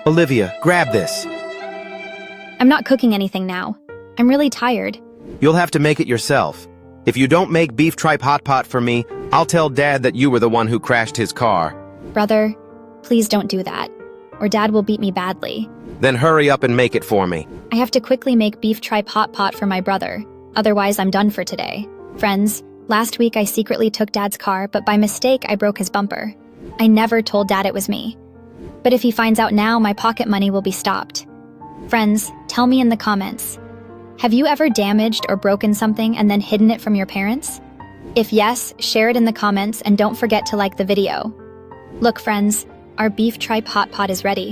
Olivia, grab this. I'm not cooking anything now. I'm really tired. You'll have to make it yourself. If you don't make beef tripe hot pot for me, I'll tell Dad that you were the one who crashed his car. Brother, please don't do that, or Dad will beat me badly. Then hurry up and make it for me. I have to quickly make beef tripe hot pot for my brother. Otherwise, I'm done for today. Friends, last week I secretly took Dad's car, but by mistake I broke his bumper. I never told Dad it was me. But if he finds out now, my pocket money will be stopped. Friends, tell me in the comments. Have you ever damaged or broken something and then hidden it from your parents? If yes, share it in the comments and don't forget to like the video. Look friends, our beef tripe hot pot is ready.